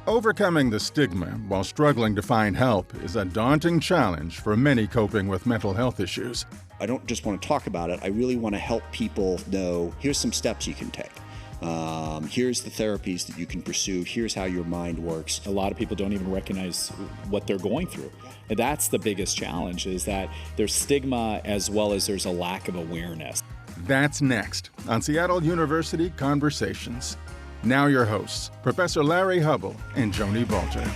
Overcoming the stigma while struggling to find help is a daunting challenge for many coping with mental health issues. I don't just want to talk about it. I really want to help people know, here's some steps you can take. Here's the therapies that you can pursue. Here's how your mind works. A lot of people don't even recognize what they're going through. And that's the biggest challenge, is that there's stigma as well as there's a lack of awareness. That's next on Seattle University Conversations. Now your hosts, Professor Larry Hubbell and Joni Balter.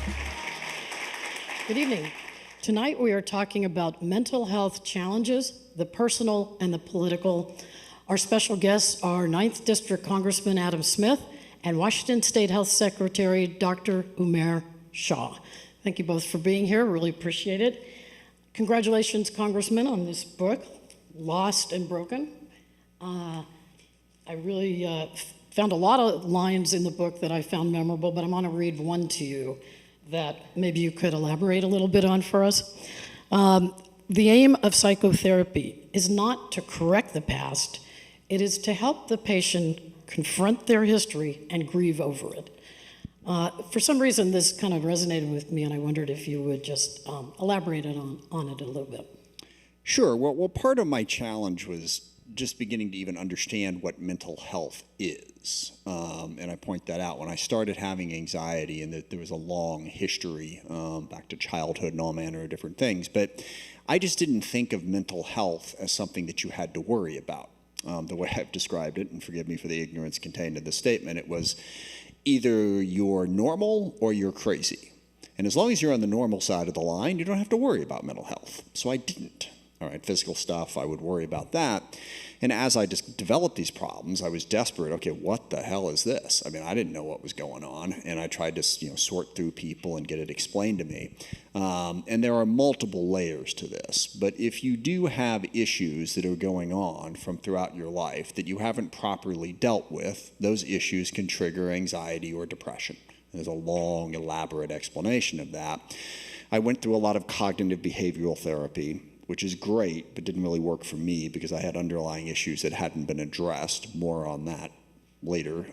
Good evening. Tonight we are talking about mental health challenges, the personal and the political. Our special guests are 9th District Congressman Adam Smith and Washington State Health Secretary Dr. Umair Shah. Thank you both for being here. Really appreciate it. Congratulations, Congressman, on this book, Lost and Broken. I really found a lot of lines in the book that I found memorable, but I'm going to read one to you that maybe you could elaborate a little bit on for us. The aim of psychotherapy is not to correct the past. It is to help the patient confront their history and grieve over it. For some reason, this kind of resonated with me, and I wondered if you would just elaborate on it a little bit. Sure. Well, part of my challenge was just beginning to even understand what mental health is. And I point that out. When I started having anxiety, and that there was a long history back to childhood and all manner of different things, but I just didn't think of mental health as something that you had to worry about. The way I've described it, and forgive me for the ignorance contained in the statement, it was either you're normal or you're crazy. And as long as you're on the normal side of the line, you don't have to worry about mental health. So I didn't. All right, physical stuff, I would worry about that. And as I just developed these problems, I was desperate. Okay, what the hell is this? I mean, I didn't know what was going on, and I tried to sort through people and get it explained to me. And there are multiple layers to this. But if you do have issues that are going on from throughout your life that you haven't properly dealt with, those issues can trigger anxiety or depression. There's a long, elaborate explanation of that. I went through a lot of cognitive behavioral therapy, which is great, but didn't really work for me because I had underlying issues that hadn't been addressed. More on that later.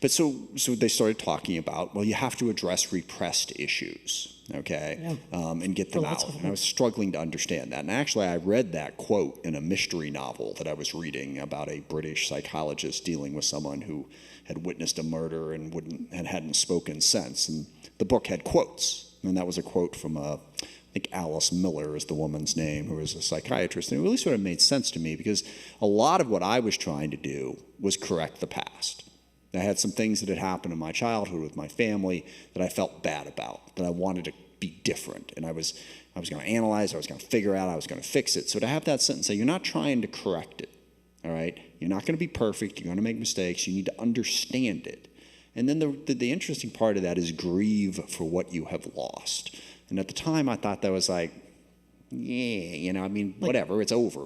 But so they started talking about, well, you have to address repressed issues, okay, and get them out. And I was struggling to understand that. And actually, I read that quote in a mystery novel that I was reading about a British psychologist dealing with someone who had witnessed a murder and hadn't spoken since. And the book had quotes, and that was a quote from I think Alice Miller is the woman's name, who was a psychiatrist. And it really sort of made sense to me because a lot of what I was trying to do was correct the past. I had some things that had happened in my childhood with my family that I felt bad about, that I wanted to be different. And I was going to analyze, I was going to figure out, I was going to fix it. So to have that sentence say, you're not trying to correct it, all right? You're not going to be perfect, you're going to make mistakes, you need to understand it. And then the interesting part of that is grieve for what you have lost. And at the time, I thought that was like, whatever, it's over.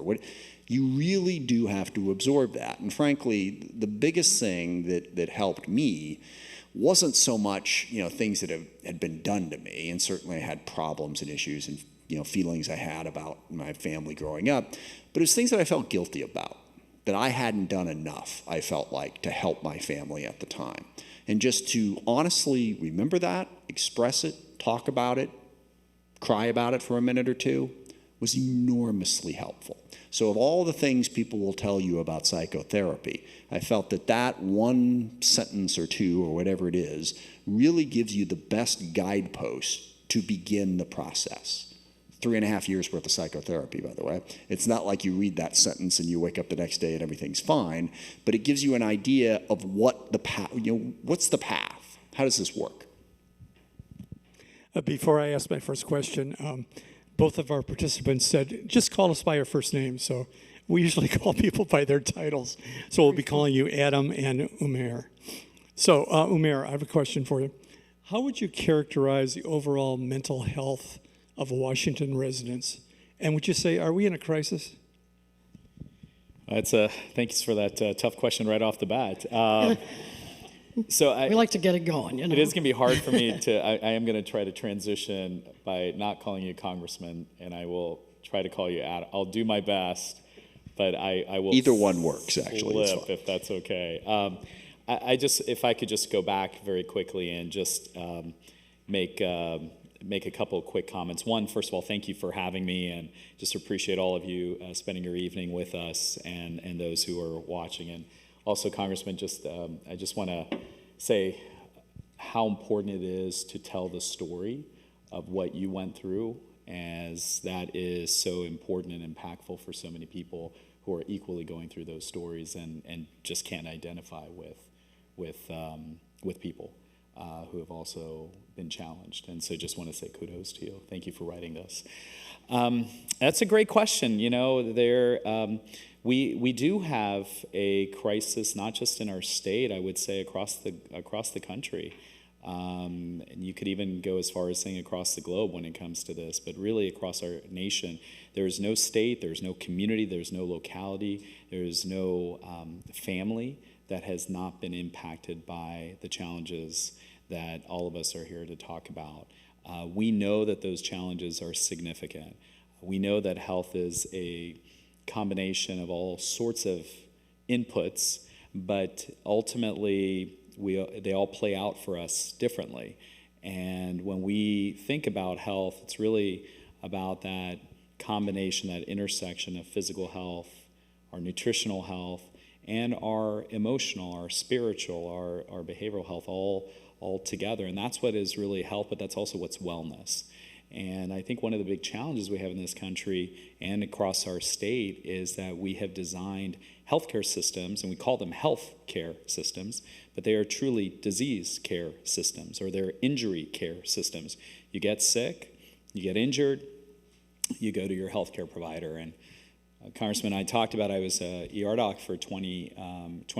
You really do have to absorb that. And frankly, the biggest thing that helped me wasn't so much, things that had been done to me, and certainly I had problems and issues and, feelings I had about my family growing up, but it was things that I felt guilty about, that I hadn't done enough, I felt like, to help my family at the time. And just to honestly remember that, express it, talk about it, cry about it for a minute or two was enormously helpful. So of all the things people will tell you about psychotherapy, I felt that one sentence or two or whatever it is really gives you the best guidepost to begin the process. 3.5 years worth of psychotherapy, by the way. It's not like you read that sentence and you wake up the next day and everything's fine, but it gives you an idea of what the path, what's the path? How does this work? Before I ask my first question, both of our participants said, just call us by our first name. So we usually call people by their titles. So we'll be calling you Adam and Umair. So Umair, I have a question for you. How would you characterize the overall mental health of Washington residents? And would you say, are we in a crisis? Thanks for that tough question right off the bat. We like to get it going, It is going to be hard for me I am going to try to transition by not calling you Congressman, and I will try to call you Adam. I'll do my best, but I will... Either one works, actually. Flip, if that's okay. I just, if I could just go back very quickly and just make a couple of quick comments. One, first of all, thank you for having me, and just appreciate all of you spending your evening with us and those who are watching. And also, Congressman, I just want to say how important it is to tell the story of what you went through, as that is so important and impactful for so many people who are equally going through those stories and just can't identify with people who have also been challenged. And so just want to say kudos to you. Thank you for writing this. That's a great question. You know, we do have a crisis, not just in our state, I would say across the country. And you could even go as far as saying across the globe when it comes to this, but really across our nation. There is no state, there's no community, there's no locality, there's no family that has not been impacted by the challenges that all of us are here to talk about. We know that those challenges are significant. We know that health is a combination of all sorts of inputs, but ultimately they all play out for us differently. And when we think about health, it's really about that combination, that intersection of physical health, our nutritional health, and our emotional, our spiritual, our behavioral health all together. And that's what is really health, but that's also what's wellness. And I think one of the big challenges we have in this country and across our state is that we have designed healthcare systems, and we call them health care systems, but they are truly disease care systems, or they're injury care systems. You get sick, you get injured, you go to your healthcare provider. And Congressman, I talked about I was a ER doc for 20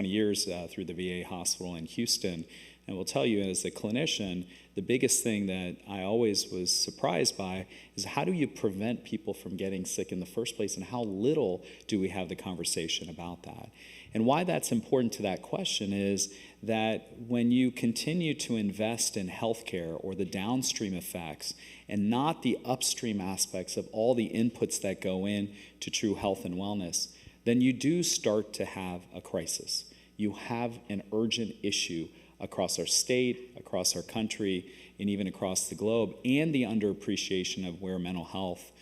years through the VA hospital in Houston. And will tell you, as a clinician, the biggest thing that I always was surprised by is how do you prevent people from getting sick in the first place, and how little do we have the conversation about that? And why that's important to that question is that when you continue to invest in healthcare, or the downstream effects, and not the upstream aspects of all the inputs that go in to true health and wellness, then you do start to have a crisis. You have an urgent issue across our state, across our country, and even across the globe, and the underappreciation of where mental health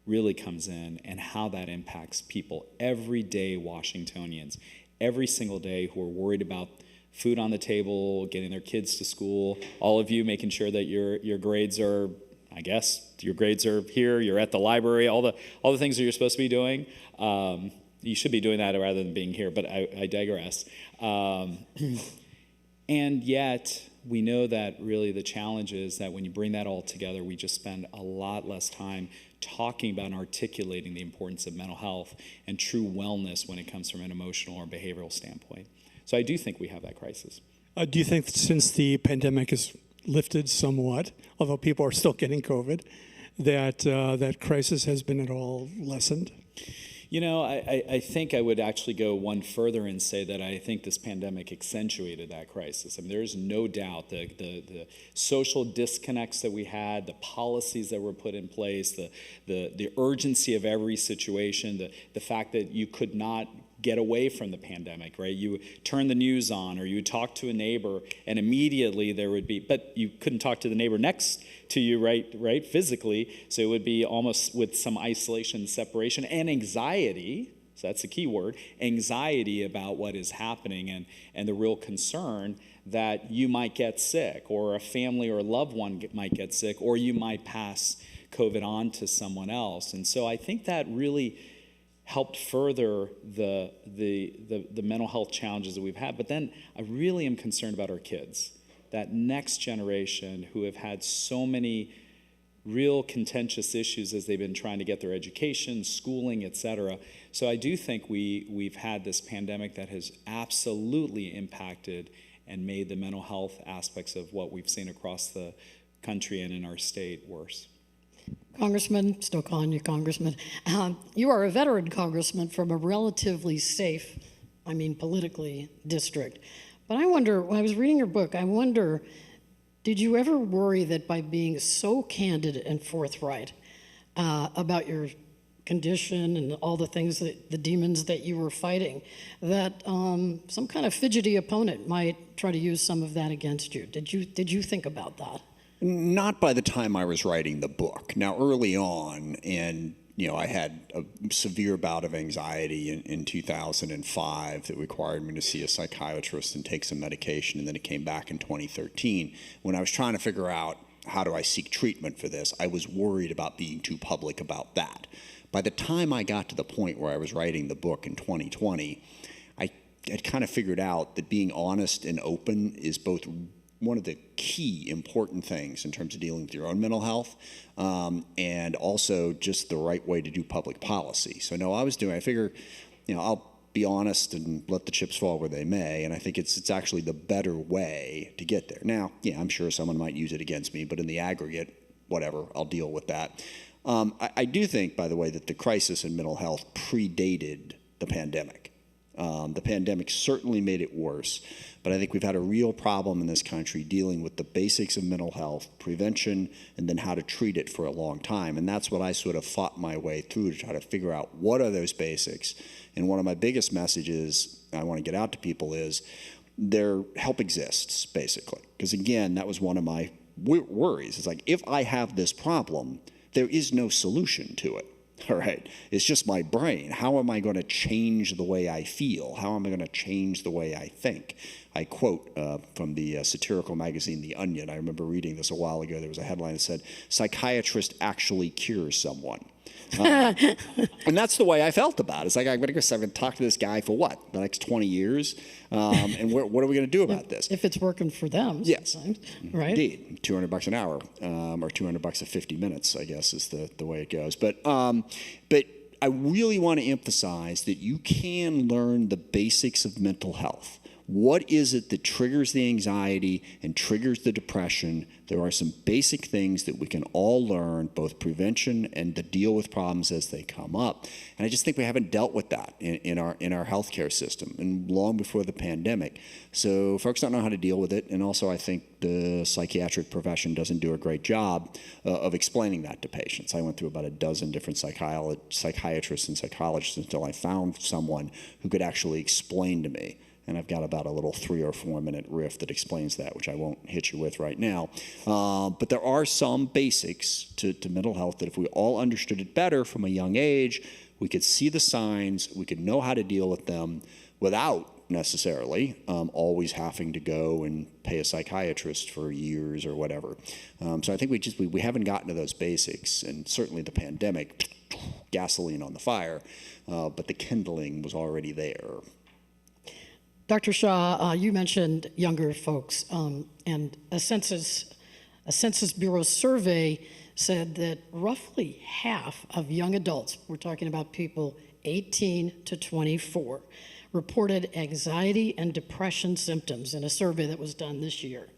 really comes in and how that impacts people, everyday Washingtonians, every single day, who are worried about food on the table, getting their kids to school, all of you making sure that your grades are, I guess, your grades are here, you're at the library, all the things that you're supposed to be doing. You should be doing that rather than being here, but I digress. And yet, we know that really the challenge is that when you bring that all together, we just spend a lot less time talking about and articulating the importance of mental health and true wellness when it comes from an emotional or behavioral standpoint. So I do think we have that crisis. Do you think that since the pandemic has lifted somewhat, although people are still getting COVID, that that crisis has been at all lessened? You know, I think I would actually go one further and say that I think this pandemic accentuated that crisis. I mean, there's no doubt the social disconnects that we had, the policies that were put in place, the urgency of every situation, the fact that you could not get away from the pandemic, right? You turn the news on, or you would talk to a neighbor, and immediately there would be, but you couldn't talk to the neighbor next to you, right, physically, so it would be almost with some isolation, separation, and anxiety, so that's the key word, anxiety about what is happening, and the real concern that you might get sick, or a family or a loved one might get sick, or you might pass COVID on to someone else. And so I think that really helped further the mental health challenges that we've had. But then I really am concerned about our kids, that next generation who have had so many real contentious issues as they've been trying to get their education, schooling, etc. So I do think we've had this pandemic that has absolutely impacted and made the mental health aspects of what we've seen across the country and in our state worse. Congressman, still calling you Congressman, you are a veteran congressman from a relatively safe, politically, district. But I wonder, when I was reading your book, I wonder, did you ever worry that by being so candid and forthright about your condition and all the things that the demons that you were fighting, that some kind of fidgety opponent might try to use some of that against you. Did you think about that? Not by the time I was writing the book. Now, early on, and I had a severe bout of anxiety in 2005 that required me to see a psychiatrist and take some medication, and then it came back in 2013. When I was trying to figure out how do I seek treatment for this, I was worried about being too public about that. By the time I got to the point where I was writing the book in 2020, I had kind of figured out that being honest and open is both one of the key important things in terms of dealing with your own mental health, and also just the right way to do public policy. So no, I figure, I'll be honest and let the chips fall where they may, and I think it's actually the better way to get there. Now, yeah, I'm sure someone might use it against me, but in the aggregate, whatever, I'll deal with that. I do think, by the way, that the crisis in mental health predated the pandemic. The pandemic certainly made it worse, but I think we've had a real problem in this country dealing with the basics of mental health, prevention, and then how to treat it for a long time. And that's what I sort of fought my way through to try to figure out what are those basics. And one of my biggest messages I want to get out to people is their help exists, basically. Because again, that was one of my worries. It's like, if I have this problem, there is no solution to it. All right, it's just my brain. How am I going to change the way I feel? How am I going to change the way I think? I quote from the satirical magazine The Onion. I remember reading this a while ago. There was a headline that said, "Psychiatrist actually cures someone." And that's the way I felt about it. It's like, I'm going to talk to this guy for what? The next 20 years? And what are we going to do about this? If it's working for them. Yes. Right? Indeed. $200 an hour, or $200 a 50 minutes, I guess, is the way it goes. But I really want to emphasize that you can learn the basics of mental health. What is it that triggers the anxiety and triggers the depression? There are some basic things that we can all learn, both prevention and to deal with problems as they come up. And I just think we haven't dealt with that in our healthcare system, and long before the pandemic. So folks don't know how to deal with it. And also I think the psychiatric profession doesn't do a great job of explaining that to patients. I went through about a dozen different psychiatrists and psychologists until I found someone who could actually explain to me. And I've got about a little 3 or 4 minute riff that explains that, which I won't hit you with right now. But there are some basics to mental health that if we all understood it better from a young age, we could see the signs, we could know how to deal with them without necessarily always having to go and pay a psychiatrist for years or whatever. So I think we haven't gotten to those basics, and certainly the pandemic, gasoline on the fire, but the kindling was already there. Dr. Shah, you mentioned younger folks, and a Census Bureau survey said that roughly half of young adults, we're talking about people 18 to 24, reported anxiety and depression symptoms in a survey that was done this year.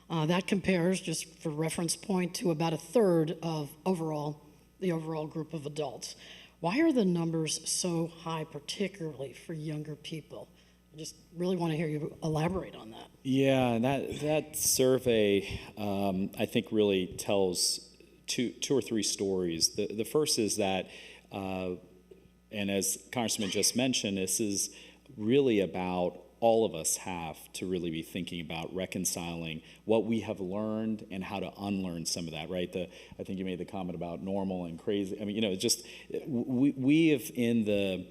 That compares, just for reference point, to about a third of the overall group of adults. Why are the numbers so high, particularly for younger people? I just really want to hear you elaborate on that. Yeah, that survey, I think, really tells two or three stories. The first is that, and as Congressman just mentioned, this is really about all of us have to really be thinking about reconciling what we have learned and how to unlearn some of that, right? I think you made the comment about normal and crazy. I mean, just we have in the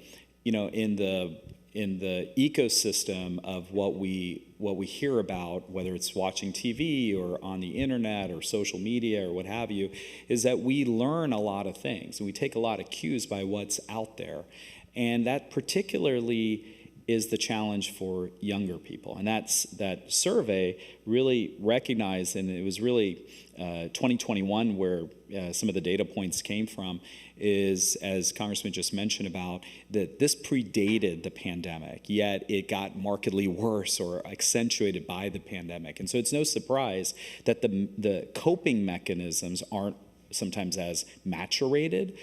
ecosystem of what we hear about, whether it's watching TV or on the internet or social media or what have you, is that we learn a lot of things and we take a lot of cues by what's out there. And that particularly is the challenge for younger people. And that survey really recognized, and it was really 2021 where some of the data points came from, is, as Congressman just mentioned about, that this predated the pandemic, yet it got markedly worse or accentuated by the pandemic. And so it's no surprise that the coping mechanisms aren't sometimes as maturated.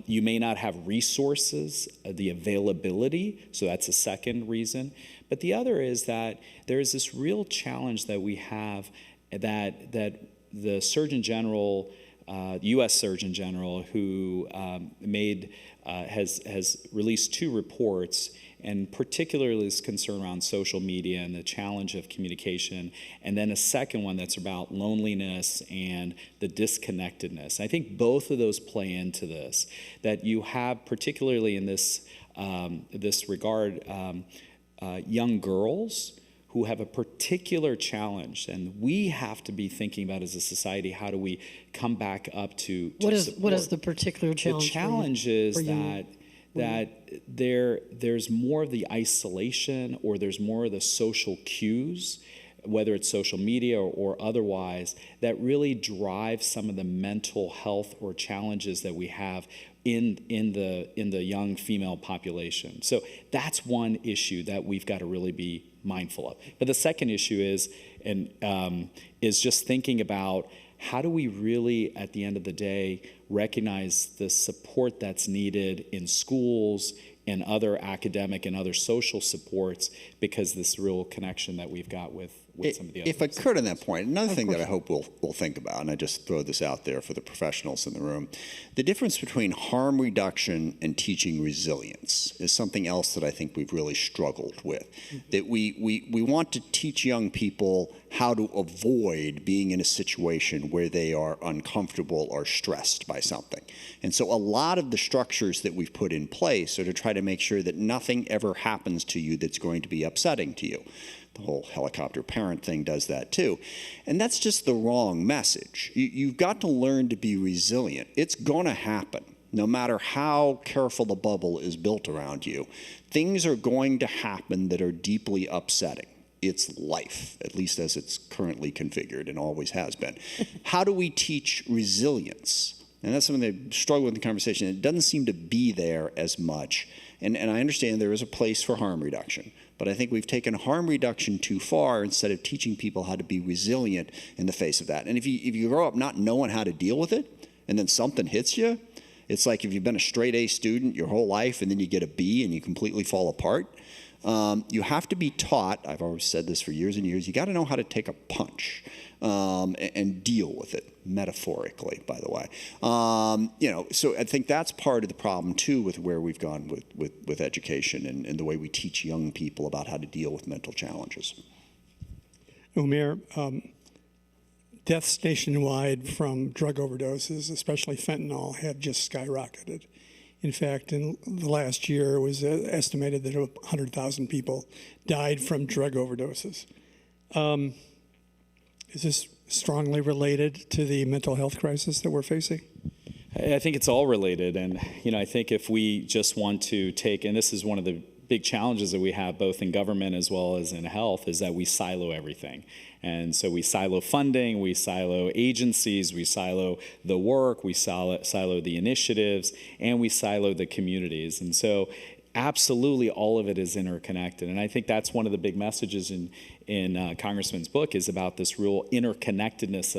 You may not have resources, the availability, so that's a second reason. But the other is that there is this real challenge that we have that the Surgeon General U.S. Surgeon General, who has released 2 reports, and particularly is concerned around social media and the challenge of communication, and then a second one that's about loneliness and the disconnectedness. I think both of those play into this, that you have, particularly in this regard, young girls who have a particular challenge, and we have to be thinking about as a society, how do we come back up to what is support. the particular challenge? The challenge is that there's more of the isolation, or there's more of the social cues, whether it's social media or otherwise, that really drive some of the mental health or challenges that we have in the young female population. So that's one issue that we've got to really be mindful of. But the second issue is just thinking about, how do we really, at the end of the day, recognize the support that's needed in schools and other academic and other social supports, because this real connection that we've got with some of the others. If I could on that point, another thing that I hope we'll think about, and I just throw this out there for the professionals in the room, the difference between harm reduction and teaching resilience is something else that I think we've really struggled with. That we want to teach young people how to avoid being in a situation where they are uncomfortable or stressed by something. And so a lot of the structures that we've put in place are to try to make sure that nothing ever happens to you that's going to be upsetting to you. The whole helicopter parent thing does that too. And that's just the wrong message. You've got to learn to be resilient. It's going to happen. No matter how careful the bubble is built around you, things are going to happen that are deeply upsetting. It's life, at least as it's currently configured and always has been. How do we teach resilience? And that's something that I struggle with in the conversation. It doesn't seem to be there as much. And I understand there is a place for harm reduction, but I think we've taken harm reduction too far instead of teaching people how to be resilient in the face of that. And if you grow up not knowing how to deal with it, and then something hits you, it's like if you've been a straight A student your whole life and then you get a B and you completely fall apart. You have to be taught, I've always said this for years and years, you got to know how to take a punch and deal with it, metaphorically, by the way. So I think that's part of the problem, too, with where we've gone with education and the way we teach young people about how to deal with mental challenges. Umair, deaths nationwide from drug overdoses, especially fentanyl, have just skyrocketed. In fact, in the last year, it was estimated that 100,000 people died from drug overdoses. Is this strongly related to the mental health crisis that we're facing? I think it's all related. And, I think if we just want to take, and this is one of the big challenges that we have both in government as well as in health, is that we silo everything. And so we silo funding, we silo agencies, we silo the work, we silo the initiatives, and we silo the communities. And so absolutely all of it is interconnected. And I think that's one of the big messages in Congressman's book, is about this real interconnectedness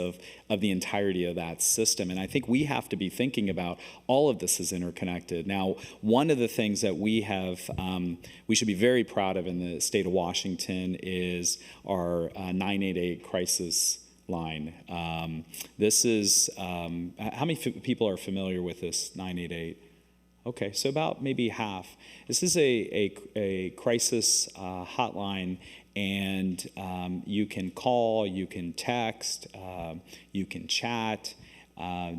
of the entirety of that system. And I think we have to be thinking about all of this is interconnected. Now, one of the things that we should be very proud of in the state of Washington is our 988 crisis line. This is, how many people are familiar with this 988? Okay, so about maybe half. This is a crisis hotline, and you can call, you can text, you can chat.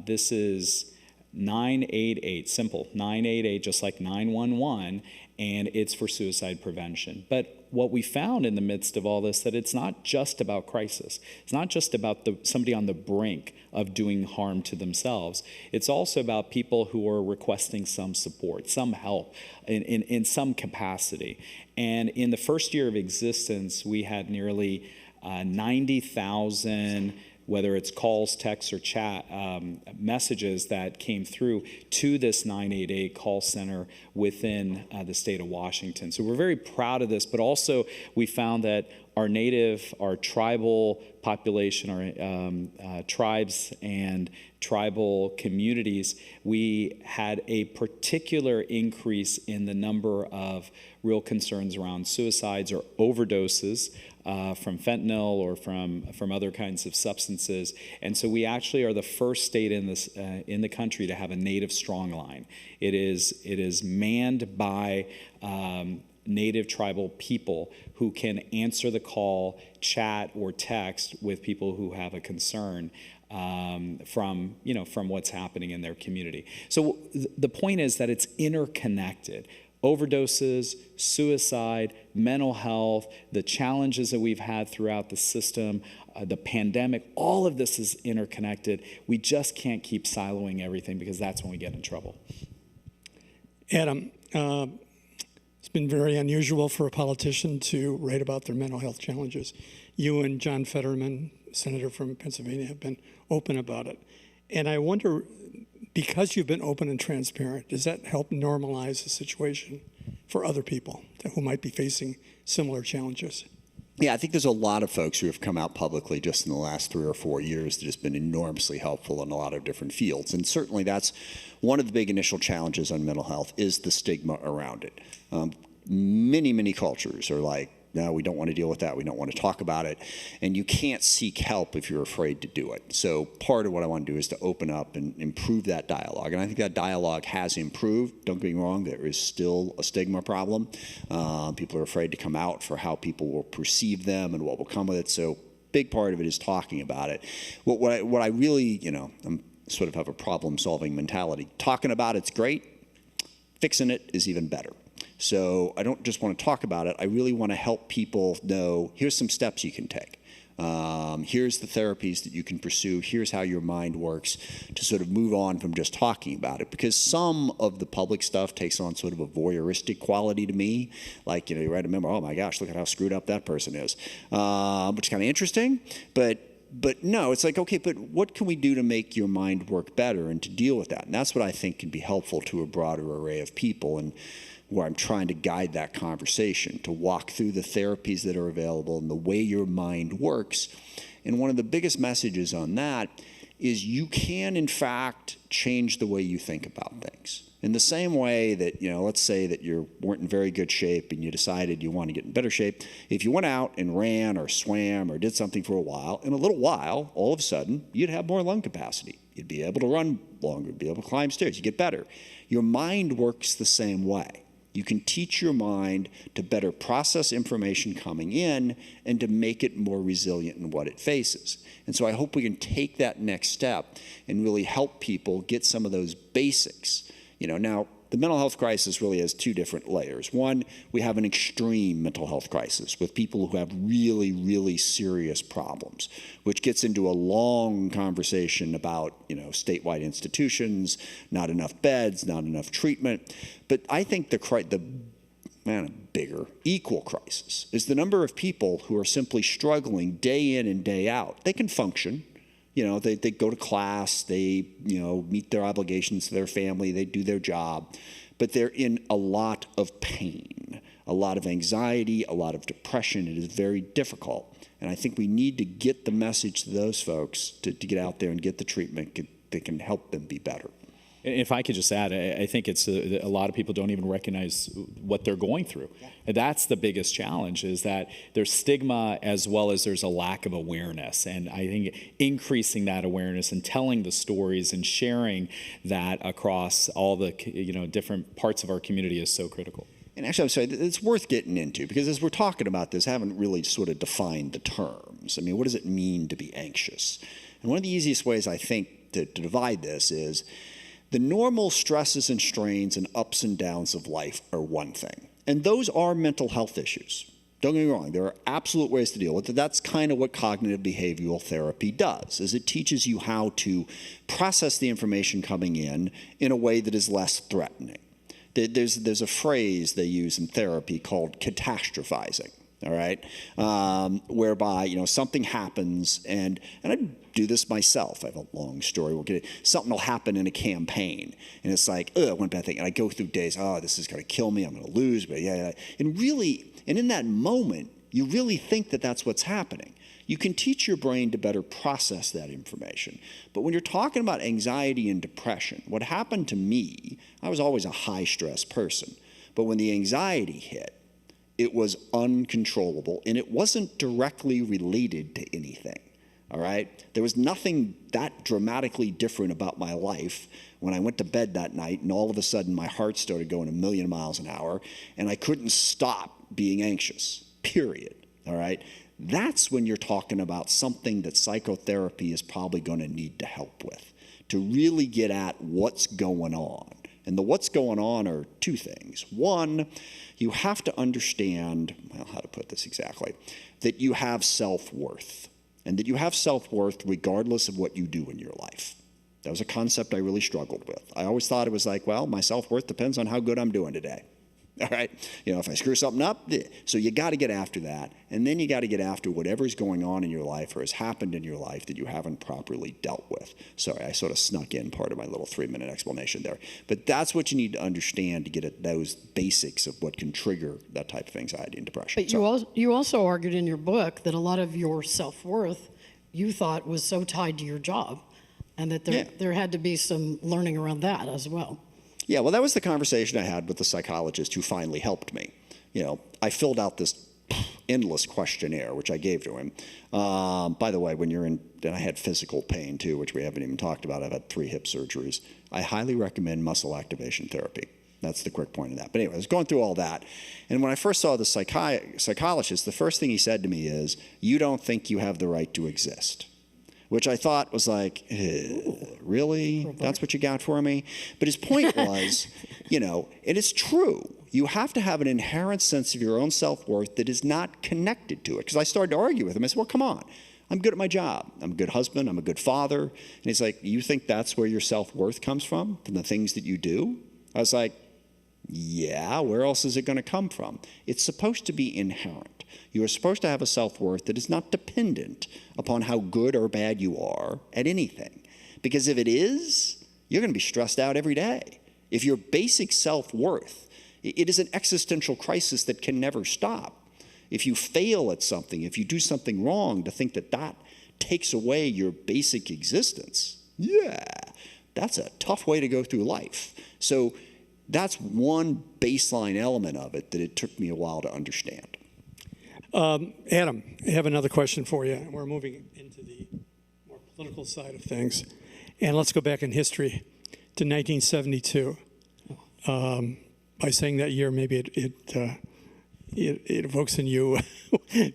This is 988, simple, 988, just like 911, and it's for suicide prevention. But what we found in the midst of all this, that it's not just about crisis. It's not just about somebody on the brink of doing harm to themselves. It's also about people who are requesting some support, some help in some capacity. And in the first year of existence, we had nearly 90,000, whether it's calls, texts, or chat messages that came through to this 988 call center within the state of Washington. So we're very proud of this, but also we found that our tribal population, our tribes and tribal communities, we had a particular increase in the number of real concerns around suicides or overdoses fentanyl or from other kinds of substances. And so we actually are the first state in the country to have a Native Strong Line. It is manned by Native tribal people who can answer the call, chat, or text with people who have a concern from what's happening in their community. So the point is that it's interconnected. Overdoses, suicide, mental health, the challenges that we've had throughout the system, the pandemic, all of this is interconnected. We just can't keep siloing everything, because that's when we get in trouble. Adam, it's been very unusual for a politician to write about their mental health challenges. You and John Fetterman, senator from Pennsylvania, have been open about it. And I wonder, because you've been open and transparent, does that help normalize the situation for other people who might be facing similar challenges? Yeah, I think there's a lot of folks who have come out publicly just in the last 3 or 4 years that has been enormously helpful in a lot of different fields. And certainly that's one of the big initial challenges on mental health, is the stigma around it. Many cultures are like, no, we don't want to deal with that. We don't want to talk about it. And you can't seek help if you're afraid to do it. So part of what I want to do is to open up and improve that dialogue. And I think that dialogue has improved. Don't get me wrong, there is still a stigma problem. People are afraid to come out for how people will perceive them and what will come with it. So big part of it is talking about it. What I really, I'm sort of have a problem-solving mentality. Talking about it's great. Fixing it is even better. So I don't just want to talk about it. I really want to help people know, here's some steps you can take. Here's the therapies that you can pursue. Here's how your mind works, to sort of move on from just talking about it. Because some of the public stuff takes on sort of a voyeuristic quality to me. Like, you write a memo, oh my gosh, look at how screwed up that person is. Which is kind of interesting. But no, it's like, okay, but what can we do to make your mind work better and to deal with that? And that's what I think can be helpful to a broader array of people, and where I'm trying to guide that conversation, to walk through the therapies that are available and the way your mind works. And one of the biggest messages on that is you can, in fact, change the way you think about things. In the same way that, let's say that you weren't in very good shape and you decided you want to get in better shape. If you went out and ran or swam or did something for a while, in a little while, all of a sudden, you'd have more lung capacity. You'd be able to run longer, be able to climb stairs, you get better. Your mind works the same way. You can teach your mind to better process information coming in and to make it more resilient in what it faces. And so I hope we can take that next step and really help people get some of those basics. Now, the mental health crisis really has 2 different layers. One, we have an extreme mental health crisis with people who have really serious problems, which gets into a long conversation about, statewide institutions, not enough beds, not enough treatment. But I think the bigger, equal crisis is the number of people who are simply struggling day in and day out. They can function. They go to class, they, meet their obligations to their family, they do their job, but they're in a lot of pain, a lot of anxiety, a lot of depression. It is very difficult. And I think we need to get the message to those folks to get out there and get the treatment that can help them be better. If I could just add, I think it's a lot of people don't even recognize what they're going through. And that's the biggest challenge, is that there's stigma as well as there's a lack of awareness. And I think increasing that awareness and telling the stories and sharing that across all the different parts of our community is so critical. And actually, I'm sorry, it's worth getting into, because as we're talking about this, I haven't really sort of defined the terms. I mean, what does it mean to be anxious? And one of the easiest ways, I think, to divide this is, the normal stresses and strains and ups and downs of life are one thing. And those are mental health issues. Don't get me wrong, there are absolute ways to deal with it. That's kind of what cognitive behavioral therapy does, is it teaches you how to process the information coming in a way that is less threatening. There's a phrase they use in therapy called catastrophizing. All right, whereby something happens, and I do this myself. I have a long story. Something will happen in a campaign, and it's like, one bad thing, and I go through days. Oh, this is going to kill me. I'm going to lose. But yeah, and in that moment, you really think that that's what's happening. You can teach your brain to better process that information. But when you're talking about anxiety and depression, what happened to me, I was always a high stress person, but when the anxiety hit, It was uncontrollable, and it wasn't directly related to anything, all right? There was nothing that dramatically different about my life when I went to bed that night, and all of a sudden my heart started going 1,000,000 miles an hour, and I couldn't stop being anxious, period, all right? That's when you're talking about something that psychotherapy is probably going to need to help with, to really get at what's going on. And the what's going on are two things. One, you have to understand, well, how to put this exactly, that you have self-worth, and that you have self-worth regardless of what you do in your life. That was a concept I really struggled with. I always thought it was like, well, my self-worth depends on how good I'm doing today. All right? You know, if I screw something up, so you got to get after that. And then you got to get after whatever's going on in your life or has happened in your life that you haven't properly dealt with. Sorry, I sort of snuck in part of my little 3-minute explanation there. But that's what you need to understand to get at those basics of what can trigger that type of anxiety and depression. But you also argued in your book that a lot of your self-worth you thought was so tied to your job, and that there had to be some learning around that as well. Yeah, well, that was the conversation I had with the psychologist who finally helped me. You know, I filled out this endless questionnaire, which I gave to him. By the way, when you're in, and I had physical pain too, which we haven't even talked about. I've had 3 hip surgeries. I highly recommend muscle activation therapy. That's the quick point of that. But anyway, I was going through all that. And when I first saw the psychologist, the first thing he said to me is, "You don't think you have the right to exist." Which I thought was like, really? That's what you got for me? But his point was, you know, and it's true. You have to have an inherent sense of your own self-worth that is not connected to it. Because I started to argue with him. I said, well, come on. I'm good at my job. I'm a good husband. I'm a good father. And he's like, you think that's where your self-worth comes from the things that you do? I was like, yeah, where else is it going to come from? It's supposed to be inherent. You are supposed to have a self-worth that is not dependent upon how good or bad you are at anything. Because if it is, you're going to be stressed out every day. If your basic self-worth, it is an existential crisis that can never stop. If you fail at something, if you do something wrong, to think that that takes away your basic existence, yeah, that's a tough way to go through life. So that's one baseline element of it that it took me a while to understand. Adam, I have another question for you. We're moving into the more political side of things. And let's go back in history to 1972. By saying that year, maybe it evokes in you.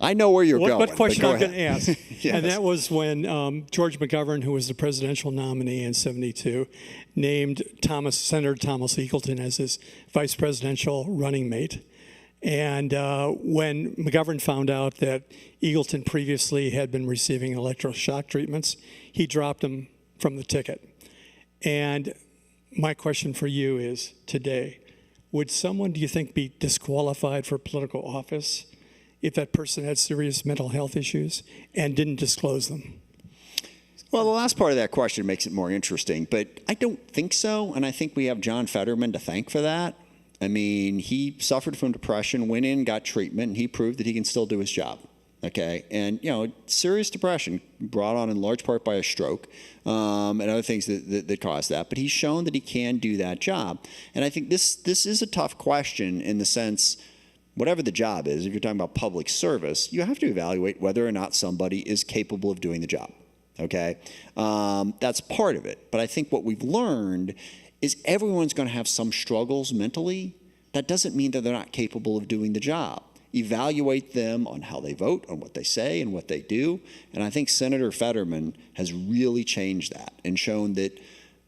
I know where you're going. What question I'm going to ask? Yes. And that was when George McGovern, who was the presidential nominee in '72, named Senator Thomas Eagleton as his vice presidential running mate. And when McGovern found out that Eagleton previously had been receiving electroshock treatments, he dropped him from the ticket. And my question for you is today, would someone, do you think, be disqualified for political office if that person had serious mental health issues and didn't disclose them? Well, the last part of that question makes it more interesting, but I don't think so, and I think we have John Fetterman to thank for that. I mean, he suffered from depression, went in, got treatment, and he proved that he can still do his job, okay? And, you know, serious depression brought on in large part by a stroke and other things that caused that, but he's shown that he can do that job. And I think this is a tough question in the sense, whatever the job is, if you're talking about public service, you have to evaluate whether or not somebody is capable of doing the job, okay? That's part of it. But I think what we've learned is everyone's going to have some struggles mentally. That doesn't mean that they're not capable of doing the job. Evaluate them on how they vote, on what they say, and what they do. And I think Senator Fetterman has really changed that and shown that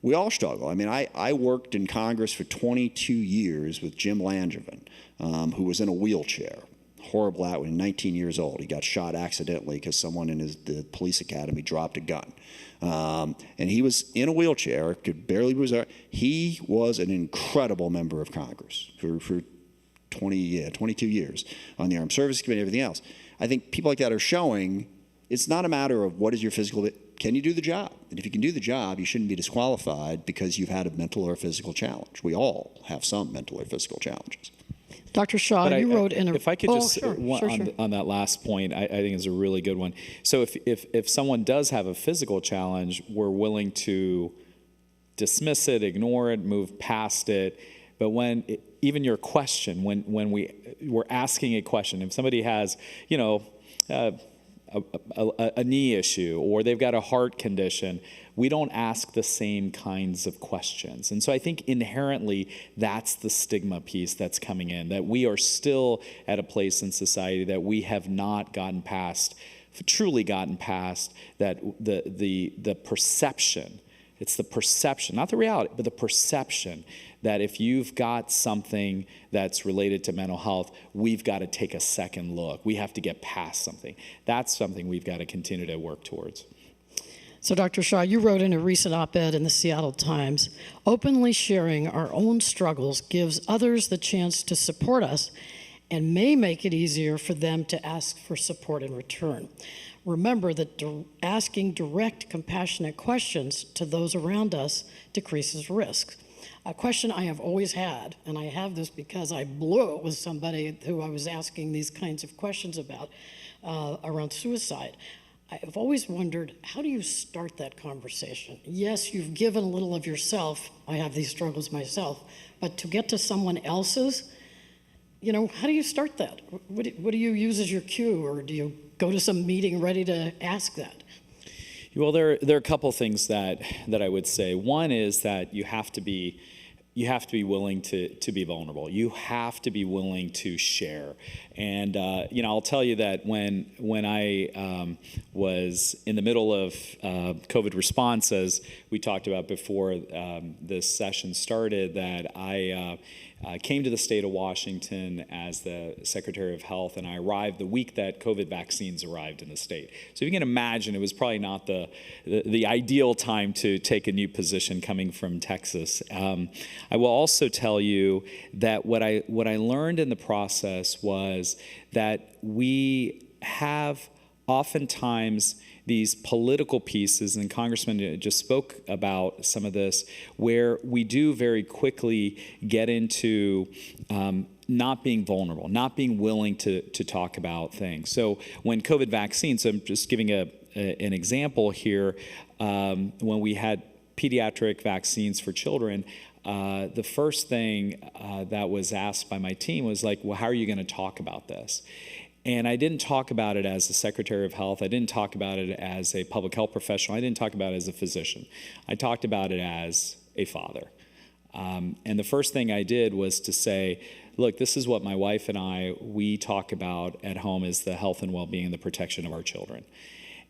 we all struggle. I mean, I worked in Congress for 22 years with Jim Langevin, who was in a wheelchair. Horrible out when 19 years old. He got shot accidentally because someone in the police academy dropped a gun. And he was in a wheelchair, could barely move. He was an incredible member of Congress for 22 years on the Armed Services Committee and everything else. I think people like that are showing it's not a matter of what is your physical, can you do the job? And if you can do the job, you shouldn't be disqualified because you've had a mental or physical challenge. We all have some mental or physical challenges. Dr. Shah, you wrote in a... If I could on that last point, I think it's a really good one. So if someone does have a physical challenge, we're willing to dismiss it, ignore it, move past it. But even your question, when we're asking a question, if somebody has, a knee issue or they've got a heart condition, we don't ask the same kinds of questions. And so I think inherently that's the stigma piece that's coming in, that we are still at a place in society that we have not truly gotten past, that the perception, it's the perception, not the reality, but the perception that if you've got something that's related to mental health, we've got to take a second look. We have to get past something. That's something we've got to continue to work towards. So, Dr. Shah, you wrote in a recent op-ed in the Seattle Times, openly sharing our own struggles gives others the chance to support us and may make it easier for them to ask for support in return. Remember that asking direct, compassionate questions to those around us decreases risk. A question I have always had, and I have this because I blew it with somebody who I was asking these kinds of questions about around suicide. I've always wondered, how do you start that conversation? Yes, you've given a little of yourself. I have these struggles myself. But to get to someone else's, how do you start that? What do you use as your cue, or do you go to some meeting ready to ask that? Well, there are a couple things that I would say. One is that you have to be willing to be vulnerable. You have to be willing to share. And I'll tell you that when I was in the middle of COVID response, as we talked about before this session started, that I came to the state of Washington as the Secretary of Health, and I arrived the week that COVID vaccines arrived in the state. So you can imagine it was probably not the ideal time to take a new position coming from Texas. I will also tell you that what I learned in the process was that we have oftentimes these political pieces, and Congressman just spoke about some of this, where we do very quickly get into not being vulnerable, not being willing to talk about things. So when COVID vaccines, I'm just giving an example here, when we had pediatric vaccines for children, the first thing that was asked by my team was like, well, how are you going to talk about this? And I didn't talk about it as the Secretary of Health. I didn't talk about it as a public health professional. I didn't talk about it as a physician. I talked about it as a father. And the first thing I did was to say, look, this is what my wife and we talk about at home, is the health and well-being and the protection of our children.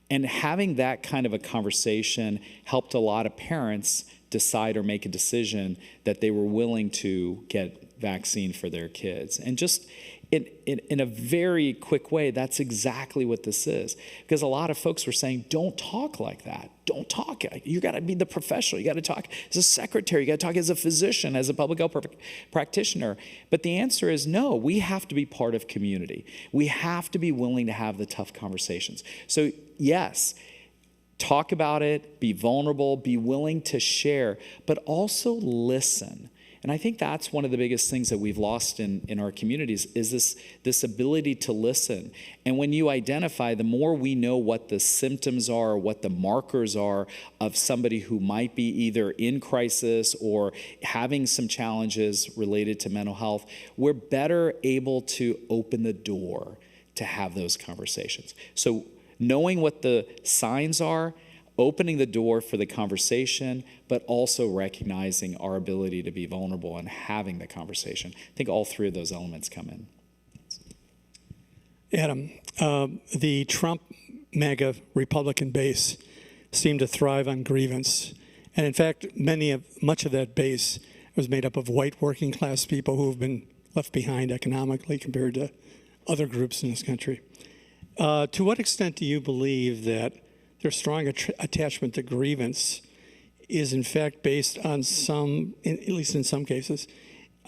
And having that kind of a conversation helped a lot of parents decide or make a decision that they were willing to get vaccine for their kids. And just in a very quick way, that's exactly what this is. Because a lot of folks were saying, don't talk like that. Don't talk. You got to be the professional. You got to talk as a secretary. You got to talk as a physician, as a public health practitioner. But the answer is no. We have to be part of community. We have to be willing to have the tough conversations. So yes, talk about it, be vulnerable, be willing to share, but also listen. And I think that's one of the biggest things that we've lost in our communities, is this ability to listen. And when you identify, the more we know what the symptoms are, what the markers are of somebody who might be either in crisis or having some challenges related to mental health, we're better able to open the door to have those conversations. So knowing what the signs are, opening the door for the conversation, but also recognizing our ability to be vulnerable and having the conversation. I think all three of those elements come in. Adam, the Trump MAGA Republican base seemed to thrive on grievance. And in fact, much of that base was made up of white working class people who have been left behind economically compared to other groups in this country. To what extent do you believe that their strong attachment to grievance is in fact based on at least in some cases,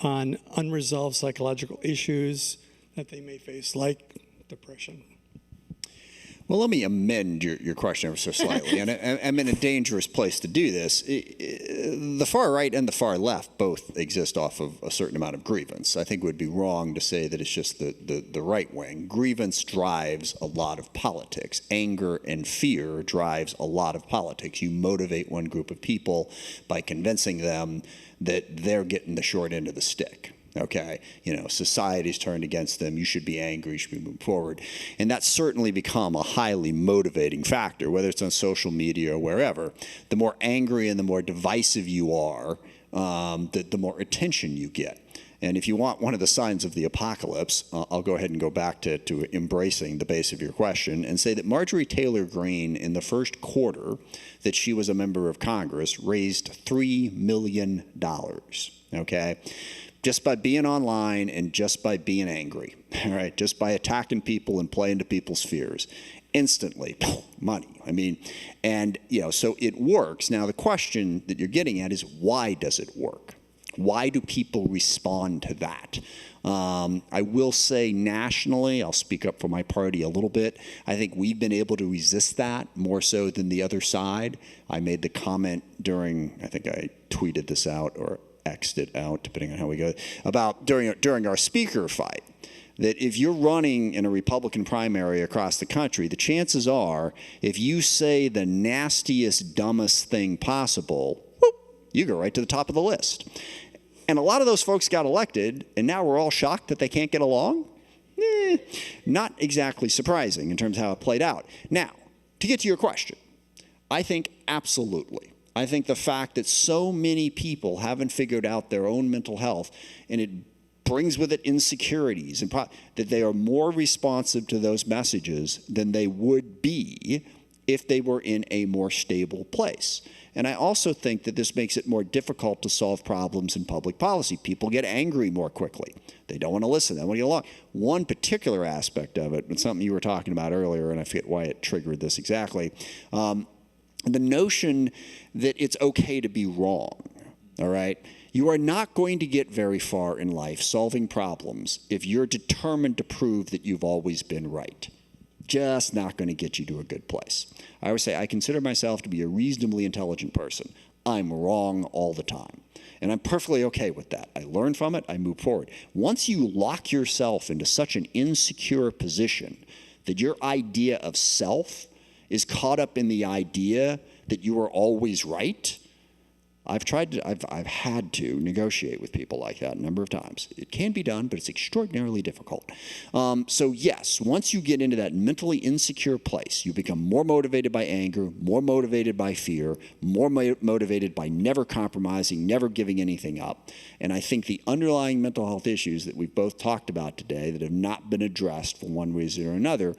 on unresolved psychological issues that they may face, like depression? Well, let me amend your question ever so slightly, and I'm in a dangerous place to do this. The far right and the far left both exist off of a certain amount of grievance. I think it would be wrong to say that it's just the right wing. Grievance drives a lot of politics. Anger and fear drives a lot of politics. You motivate one group of people by convincing them that they're getting the short end of the stick. Okay, society's turned against them. You should be angry. You should be moving forward. And that's certainly become a highly motivating factor, whether it's on social media or wherever. The more angry and the more divisive you are, the more attention you get. And if you want one of the signs of the apocalypse, I'll go ahead and go back to embracing the base of your question and say that Marjorie Taylor Greene, in the first quarter that she was a member of Congress, raised $3 million. Okay? Just by being online and just by being angry, all right? Just by attacking people and playing to people's fears. Instantly, money. So it works. Now, the question that you're getting at is, why does it work? Why do people respond to that? I will say nationally, I'll speak up for my party a little bit, I think we've been able to resist that more so than the other side. I made the comment I think I tweeted this out or X'd it out, depending on how we go, about during our speaker fight, that if you're running in a Republican primary across the country, the chances are, if you say the nastiest, dumbest thing possible, whoop, you go right to the top of the list. And a lot of those folks got elected, and now we're all shocked that they can't get along? Not exactly surprising in terms of how it played out. Now, to get to your question, I think absolutely. I think the fact that so many people haven't figured out their own mental health, and it brings with it insecurities, and that they are more responsive to those messages than they would be if they were in a more stable place. And I also think that this makes it more difficult to solve problems in public policy. People get angry more quickly. They don't want to listen. They don't want to get along. One particular aspect of it, and something you were talking about earlier, and I forget why it triggered this exactly, the notion that it's okay to be wrong, all right? You are not going to get very far in life solving problems if you're determined to prove that you've always been right. Just not going to get you to a good place. I always say I consider myself to be a reasonably intelligent person. I'm wrong all the time. And I'm perfectly okay with that. I learn from it. I move forward. Once you lock yourself into such an insecure position that your idea of self is caught up in the idea that you are always right, I've had to negotiate with people like that a number of times. It can be done, but it's extraordinarily difficult. So yes, once you get into that mentally insecure place, you become more motivated by anger, more motivated by fear, more motivated by never compromising, never giving anything up. And I think the underlying mental health issues that we've both talked about today that have not been addressed for one reason or another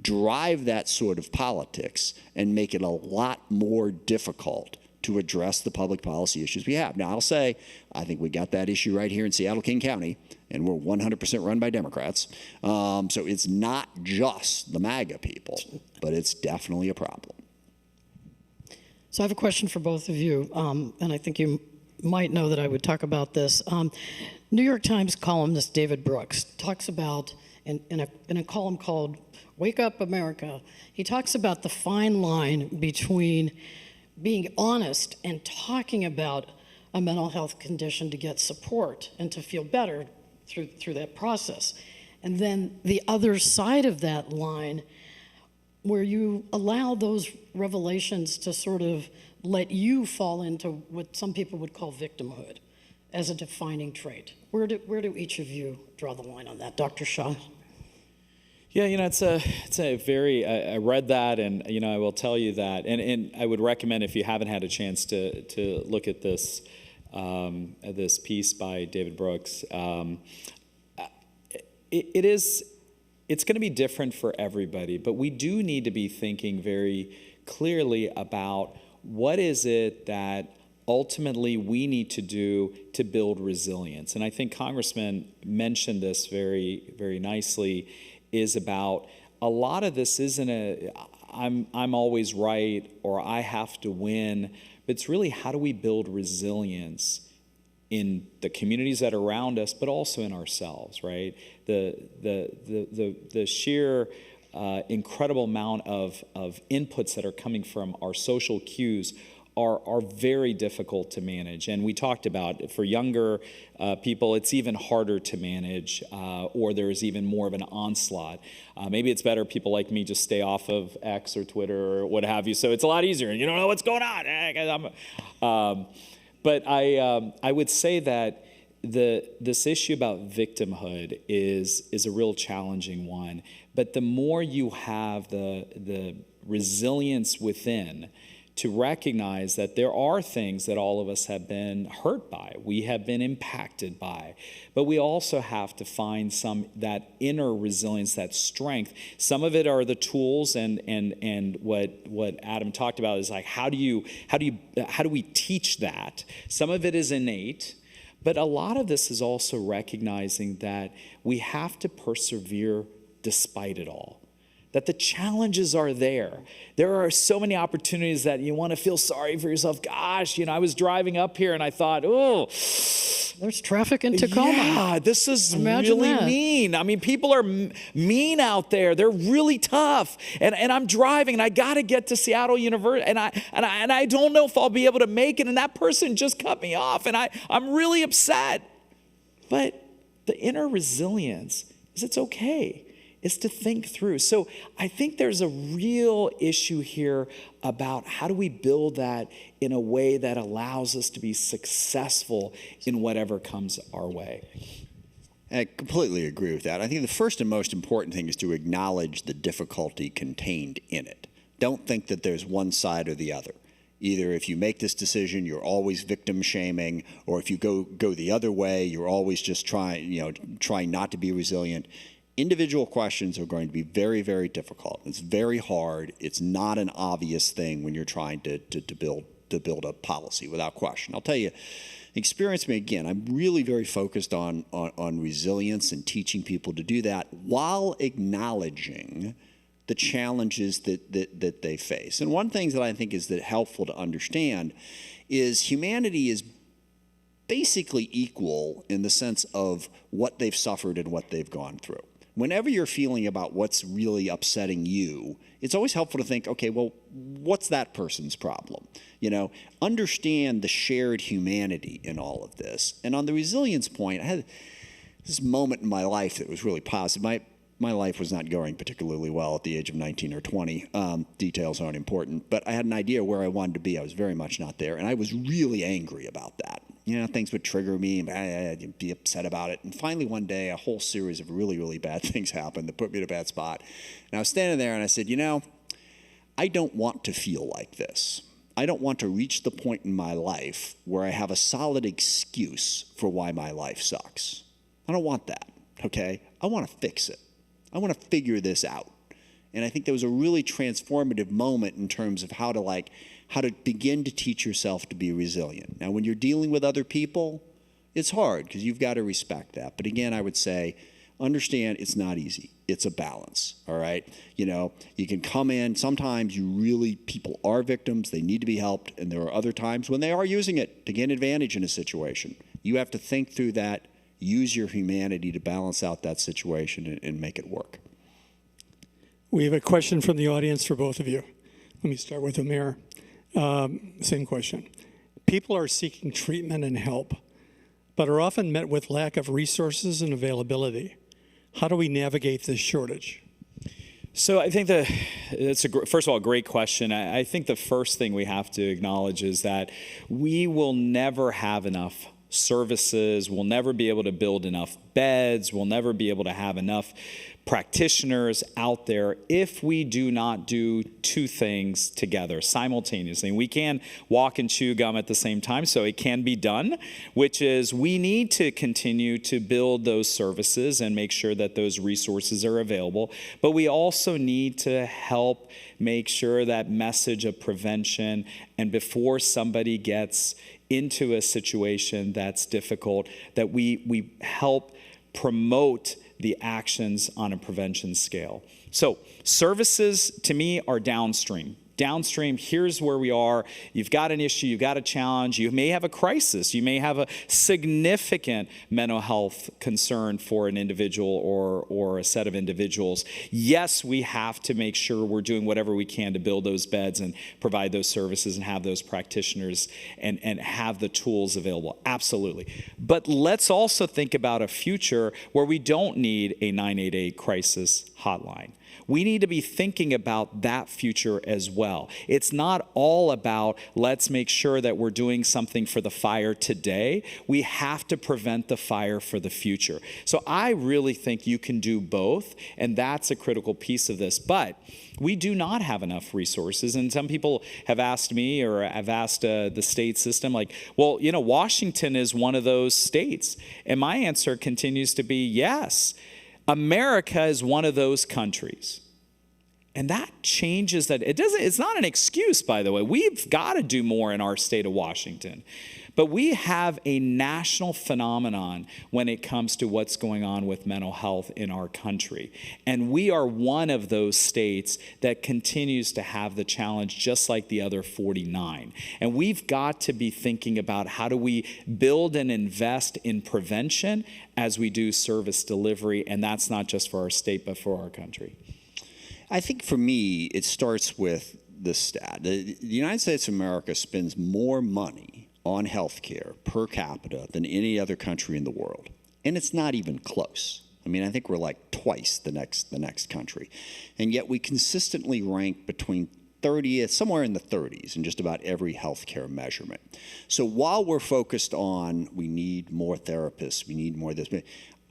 drive that sort of politics and make it a lot more difficult to address the public policy issues we have. Now, I'll say, I think we got that issue right here in Seattle-King County, and we're 100% run by Democrats. So it's not just the MAGA people, but it's definitely a problem. So I have a question for both of you, and I think you might know that I would talk about this. New York Times columnist David Brooks talks about, in a column called Wake Up America, he talks about the fine line between being honest and talking about a mental health condition to get support and to feel better through that process. And then the other side of that line, where you allow those revelations to sort of let you fall into what some people would call victimhood as a defining trait. Where do each of you draw the line on that? Dr. Shah? Yeah, it's a very, I read that, and, I will tell you that, and I would recommend, if you haven't had a chance to look at this, this piece by David Brooks, it's going to be different for everybody, but we do need to be thinking very clearly about what is it that ultimately we need to do to build resilience. And I think Congressman mentioned this very, very nicely, is about a lot of this isn't I'm always right or I have to win, but it's really how do we build resilience in the communities that are around us, but also in ourselves, right? The sheer incredible amount of inputs that are coming from our social cues are very difficult to manage. And we talked about, for younger people, it's even harder to manage, or there's even more of an onslaught. Maybe it's better people like me just stay off of X or Twitter or what have you, so it's a lot easier. You don't know what's going on. But I would say that this issue about victimhood is a real challenging one. But the more you have the resilience within to recognize that there are things that all of us have been hurt by, we have been impacted by, but we also have to find that inner resilience, that strength. Some of it are the tools, and what Adam talked about is like, how do we teach that? Some of it is innate, but a lot of this is also recognizing that we have to persevere despite it all. That the challenges are there. There are so many opportunities that you want to feel sorry for yourself. Gosh, I was driving up here and I thought, oh, there's traffic in Tacoma. Yeah, this is Imagine really that. mean. I mean, people are mean out there. They're really tough. And I'm driving and I got to get to Seattle University and I don't know if I'll be able to make it. And that person just cut me off and I'm really upset. But the inner resilience is it's okay. Is to think through. So I think there's a real issue here about how do we build that in a way that allows us to be successful in whatever comes our way. I completely agree with that. I think the first and most important thing is to acknowledge the difficulty contained in it. Don't think that there's one side or the other. Either if you make this decision, you're always victim shaming, or if you go the other way, you're always just trying not to be resilient. Individual questions are going to be very, very difficult. It's very hard. It's not an obvious thing when you're trying to build a policy, without question. I'll tell you, experience me again. I'm really very focused on resilience and teaching people to do that while acknowledging the challenges that they face. And one thing that I think is helpful to understand is humanity is basically equal in the sense of what they've suffered and what they've gone through. Whenever you're feeling about what's really upsetting you, it's always helpful to think, okay, well, what's that person's problem? Understand the shared humanity in all of this. And on the resilience point, I had this moment in my life that was really positive. My life was not going particularly well at the age of 19 or 20. Details aren't important, but I had an idea where I wanted to be. I was very much not there, and I was really angry about that. Things would trigger me, and I'd be upset about it. And finally, one day, a whole series of really, really bad things happened that put me in a bad spot. And I was standing there, and I said, I don't want to feel like this. I don't want to reach the point in my life where I have a solid excuse for why my life sucks. I don't want that, okay? I want to fix it. I want to figure this out. And I think there was a really transformative moment in terms of how to begin to teach yourself to be resilient. Now, when you're dealing with other people, it's hard because you've got to respect that. But again, I would say, understand it's not easy. It's a balance, all right? You can come in, sometimes people are victims, they need to be helped, and there are other times when they are using it to gain advantage in a situation. You have to think through that, use your humanity to balance out that situation and make it work. We have a question from the audience for both of you. Let me start with Umair. Same question. People are seeking treatment and help, but are often met with lack of resources and availability. How do we navigate this shortage? So I think it's first of all, a great question. I think the first thing we have to acknowledge is that we will never have enough services, we'll never be able to build enough beds, we'll never be able to have enough practitioners out there if we do not do two things together simultaneously. We can walk and chew gum at the same time, so it can be done, which is we need to continue to build those services and make sure that those resources are available. But we also need to help make sure that message of prevention, and before somebody gets into a situation that's difficult, that we help promote the actions on a prevention scale. So services, to me, are downstream. downstream, here's where we are. You've got an issue, you've got a challenge, you may have a crisis, you may have a significant mental health concern for an individual or a set of individuals. Yes, we have to make sure we're doing whatever we can to build those beds and provide those services and have those practitioners and have the tools available. Absolutely. But let's also think about a future where we don't need a 988 crisis hotline. We need to be thinking about that future as well. It's not all about let's make sure that we're doing something for the fire today. We have to prevent the fire for the future. So I really think you can do both, and that's a critical piece of this. But we do not have enough resources, and some people have asked me or have asked the state system, like, well, Washington is one of those states. And my answer continues to be yes. America is one of those countries. And that changes that. It's not an excuse, by the way. We've got to do more in our state of Washington. But we have a national phenomenon when it comes to what's going on with mental health in our country. And we are one of those states that continues to have the challenge just like the other 49. And we've got to be thinking about how do we build and invest in prevention as we do service delivery. And that's not just for our state, but for our country. I think for me, it starts with the stat. The United States of America spends more money on health care per capita than any other country in the world. And it's not even close. I mean, I think we're like twice the next country. And yet we consistently rank between 30th, somewhere in the 30s in just about every healthcare measurement. So while we're focused on we need more therapists, we need more this,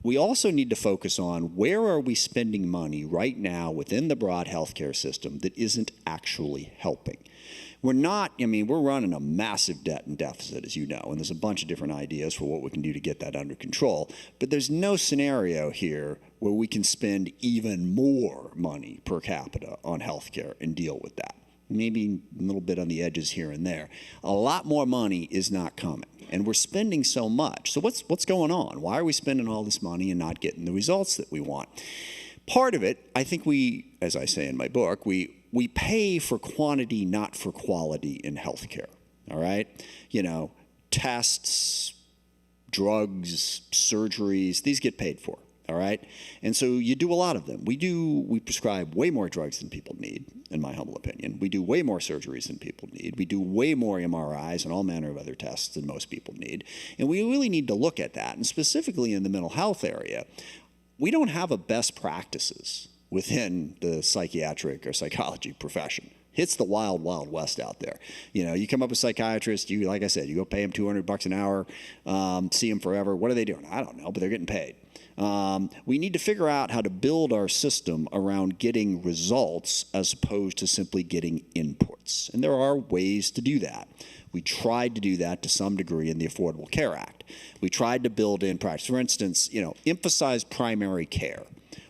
we also need to focus on where are we spending money right now within the broad healthcare system that isn't actually helping. We're running a massive debt and deficit, as you know, and there's a bunch of different ideas for what we can do to get that under control. But there's no scenario here where we can spend even more money per capita on healthcare and deal with that. Maybe a little bit on the edges here and there. A lot more money is not coming, and we're spending so much. So what's going on? Why are we spending all this money and not getting the results that we want? Part of it, I think we, as I say in my book, we pay for quantity, not for quality in healthcare, all right? Tests, drugs, surgeries, these get paid for, all right? And so you do a lot of them. We prescribe way more drugs than people need, in my humble opinion. We do way more surgeries than people need. We do way more MRIs and all manner of other tests than most people need. And we really need to look at that. And specifically in the mental health area, we don't have a best practices within the psychiatric or psychology profession. It's the wild, wild west out there. You come up with a psychiatrist, like I said, you go pay them $200 an hour, see them forever. What are they doing? I don't know, but they're getting paid. We need to figure out how to build our system around getting results as opposed to simply getting inputs. And there are ways to do that. We tried to do that to some degree in the Affordable Care Act. We tried to build in practice. For instance, emphasize primary care.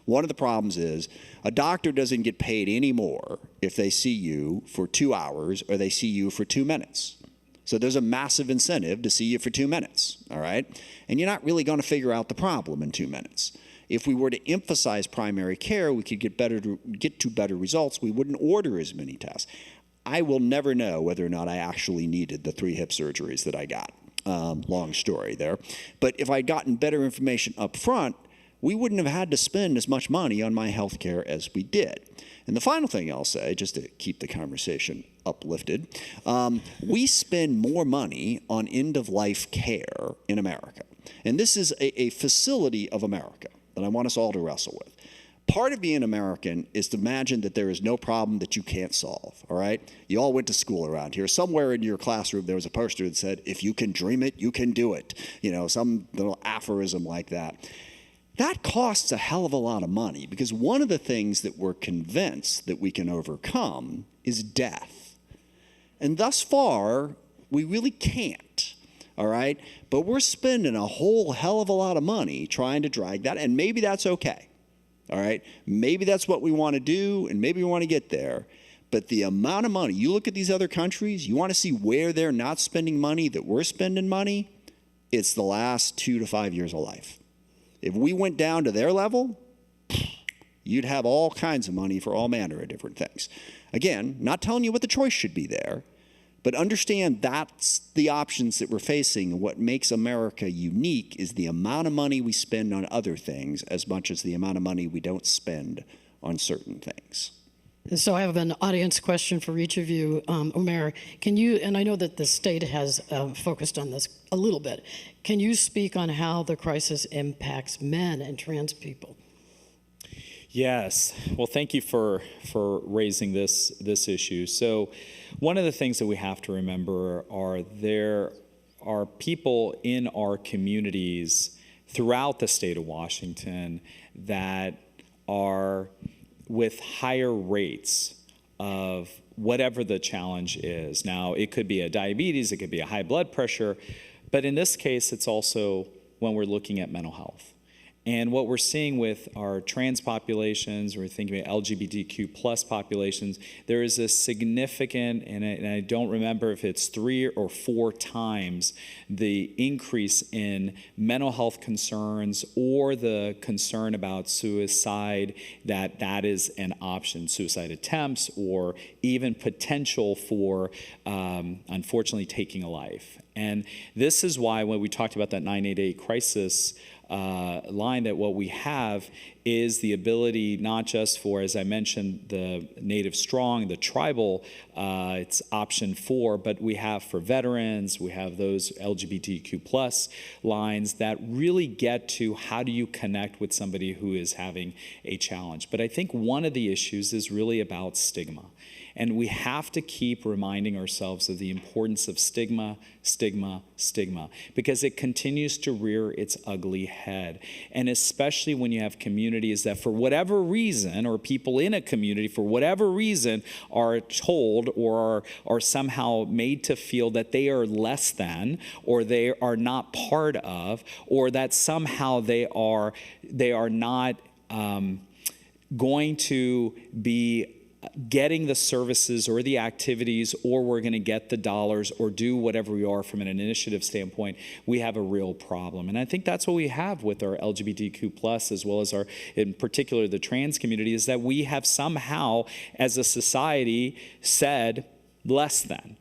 One of the problems is a doctor doesn't get paid any more if they see you for 2 hours or they see you for 2 minutes. So there's a massive incentive to see you for 2 minutes, all right? And you're not really going to figure out the problem in 2 minutes. If we were to emphasize primary care, we could get to better results. We wouldn't order as many tests. I will never know whether or not I actually needed the 3 hip surgeries that I got. Long story there. But if I'd gotten better information up front, we wouldn't have had to spend as much money on my health care as we did. And the final thing I'll say, just to keep the conversation uplifted, we spend more money on end-of-life care in America. And this is a facility of America that I want us all to wrestle with. Part of being American is to imagine that there is no problem that you can't solve, all right? You all went to school around here. Somewhere in your classroom there was a poster that said, if you can dream it, you can do it. Some little aphorism like that. That costs a hell of a lot of money because one of the things that we're convinced that we can overcome is death. And thus far, we really can't, all right? But we're spending a whole hell of a lot of money trying to drag that, and maybe that's okay, all right? Maybe that's what we want to do, and maybe we want to get there. But the amount of money, you look at these other countries, you want to see where they're not spending money that we're spending money, it's the last 2 to 5 years of life. If we went down to their level, you'd have all kinds of money for all manner of different things. Again, not telling you what the choice should be there, but understand that's the options that we're facing. And what makes America unique is the amount of money we spend on other things as much as the amount of money we don't spend on certain things. So I have an audience question for each of you. Umair, can you, and I know that the state has focused on this a little bit, can you speak on how the crisis impacts men and trans people? Yes. Well, thank you for raising this issue. So one of the things that we have to remember are there are people in our communities throughout the state of Washington that are with higher rates of whatever the challenge is. Now, it could be a diabetes, it could be a high blood pressure, but in this case, it's also when we're looking at mental health. And what we're seeing with our trans populations, we're thinking about LGBTQ plus populations, there is a significant, and I don't remember if it's 3 or 4 times the increase in mental health concerns or the concern about suicide, that is an option, suicide attempts or even potential for, unfortunately, taking a life. And this is why when we talked about that 988 crisis line, that what we have is the ability not just for, as I mentioned, the Native Strong, the tribal, it's option 4, but we have for veterans, we have those LGBTQ plus lines that really get to how do you connect with somebody who is having a challenge. But I think one of the issues is really about stigma. And we have to keep reminding ourselves of the importance of stigma, stigma, stigma, because it continues to rear its ugly head. And especially when you have communities that for whatever reason, or people in a community for whatever reason, are told or are somehow made to feel that they are less than, or they are not part of, or that somehow they are not going to be getting the services or the activities, or we're going to get the dollars or do whatever we are from an initiative standpoint, we have a real problem. And I think that's what we have with our LGBTQ plus, as well as our, in particular, the trans community, is that we have somehow, as a society, said less than,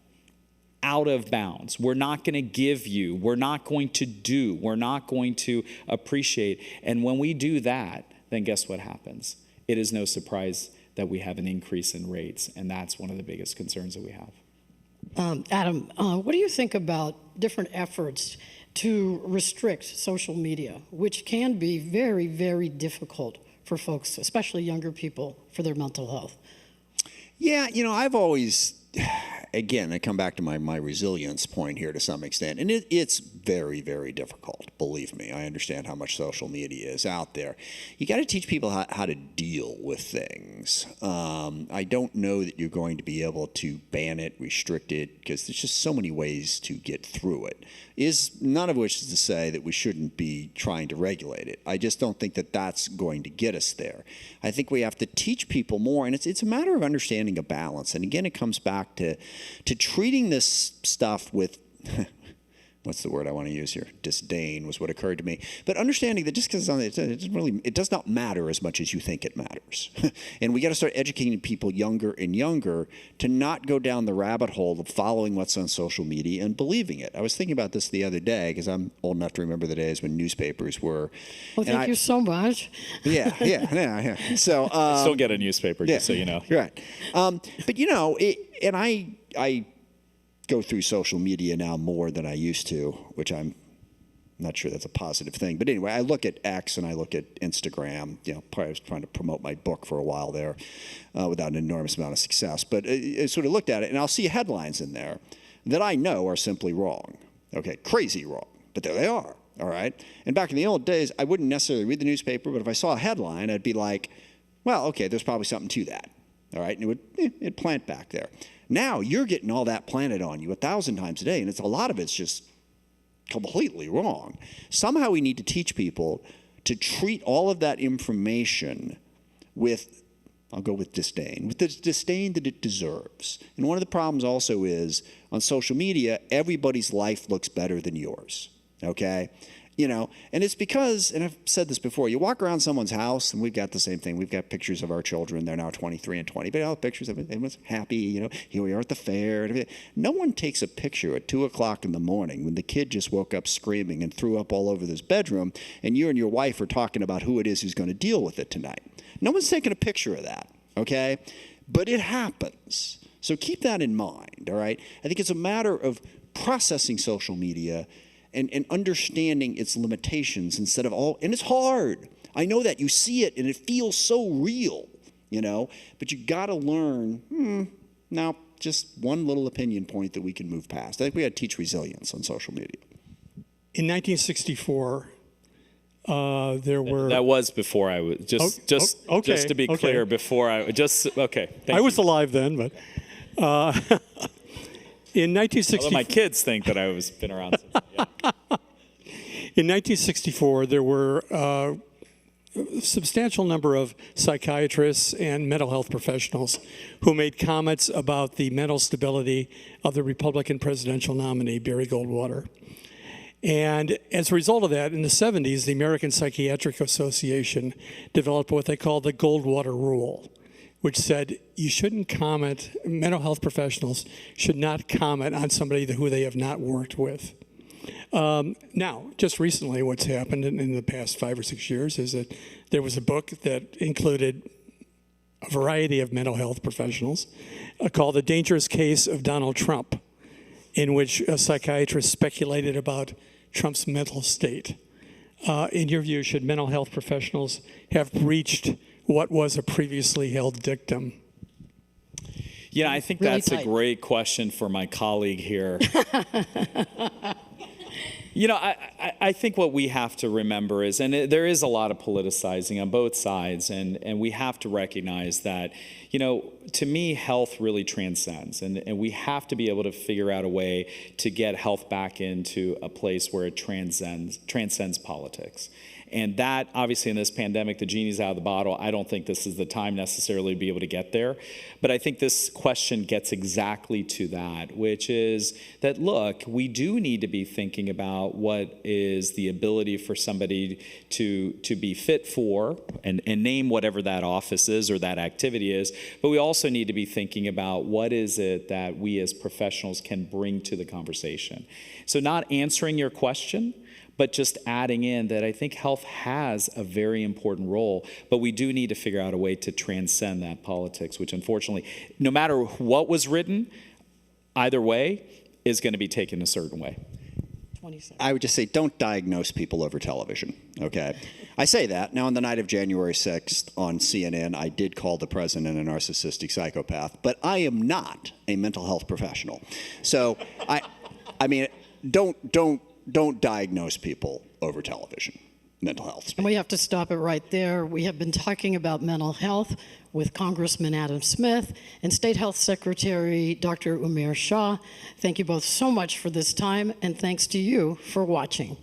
out of bounds. We're not going to give you, we're not going to do, we're not going to appreciate. And when we do that, then guess what happens? It is no surprise that we have an increase in rates, and that's one of the biggest concerns that we have. Adam, what do you think about different efforts to restrict social media, which can be very, very difficult for folks, especially younger people, for their mental health? Yeah, I've always, again, I come back to my resilience point here to some extent, and it's very, very difficult, believe me. I understand how much social media is out there. You got to teach people how to deal with things. I don't know that you're going to be able to ban it, restrict it, because there's just so many ways to get through it. None of which is to say that we shouldn't be trying to regulate it. I just don't think that that's going to get us there. I think we have to teach people more, and it's a matter of understanding a balance. And again, it comes back to treating this stuff with what's the word I want to use here? Disdain was what occurred to me. But understanding that just because it does not matter as much as you think it matters. And we got to start educating people younger and younger to not go down the rabbit hole of following what's on social media and believing it. I was thinking about this the other day because I'm old enough to remember the days when newspapers were. Well, thank you so much. Yeah. So still get a newspaper, just so you know. Right. But and I go through social media now more than I used to, which I'm not sure that's a positive thing. But anyway, I look at X and I look at Instagram. Probably I was trying to promote my book for a while there without an enormous amount of success. But I sort of looked at it, and I'll see headlines in there that I know are simply wrong. Okay, crazy wrong. But there they are, all right? And back in the old days, I wouldn't necessarily read the newspaper, but if I saw a headline, I'd be like, well, okay, there's probably something to that, all right? And it'd plant back there. Now you're getting all that planted on you 1,000 times a day, and a lot of it's just completely wrong. Somehow we need to teach people to treat all of that information with, I'll go with disdain, with the disdain that it deserves. And one of the problems also is on social media, everybody's life looks better than yours, okay? You know, and it's because, and I've said this before, you walk around someone's house, and we've got the same thing. We've got pictures of our children. They're now 23 and 20, but all the pictures of everyone's happy, you know, here we are at the fair. And everything. No one takes a picture at 2 o'clock in the morning when the kid just woke up screaming and threw up all over this bedroom, and you and your wife are talking about who it is who's going to deal with it tonight. No one's taking a picture of that, okay? But it happens. So keep that in mind, all right? I think it's a matter of processing social media and understanding its limitations instead of and it's hard. I know that. You see it and it feels so real, you know, but you got to learn, now just one little opinion point that we can move past. I think we got to teach resilience on social media. In 1964, there were... That was before I was, just to be clear, before I, thank I was you. alive then, but... In 1964, my kids think that I was been around since. Yeah. In 1964, there were a substantial number of psychiatrists and mental health professionals who made comments about the mental stability of the Republican presidential nominee, Barry Goldwater. And as a result of that, in the 70s, the American Psychiatric Association developed what they called the Goldwater Rule, which said you shouldn't comment, mental health professionals should not comment on somebody who they have not worked with. Now, just recently what's happened in the past 5 or 6 years is that there was a book that included a variety of mental health professionals called The Dangerous Case of Donald Trump, in which a psychiatrist speculated about Trump's mental state. In your view, should mental health professionals have breached what was a previously held dictum? Yeah, I think Really that's tight. a great question for my colleague here. You know, I think what we have to remember is, and there is a lot of politicizing on both sides, and we have to recognize that, you know, to me, health really transcends, and we have to be able to figure out a way to get health back into a place where it transcends politics. And that, obviously, in this pandemic, the genie's out of the bottle. I don't think this is the time necessarily to be able to get there. But I think this question gets exactly to that, which is that, look, we do need to be thinking about what is the ability for somebody to be fit for, and name whatever that office is or that activity is. But we also need to be thinking about what is it that we as professionals can bring to the conversation. So not answering your question, but just adding in that I think health has a very important role, but we do need to figure out a way to transcend that politics, which unfortunately, no matter what was written, either way, is going to be taken a certain way. 20 seconds. I would just say don't diagnose people over television, okay? I say that. Now, on the night of January 6th on CNN, I did call the president a narcissistic psychopath, but I am not a mental health professional. So, I mean, don't diagnose people over television, mental health. And we have to stop it right there. We have been talking about mental health with Congressman Adam Smith and State Health Secretary Dr. Umair Shah. Thank you both so much for this time, and thanks to you for watching.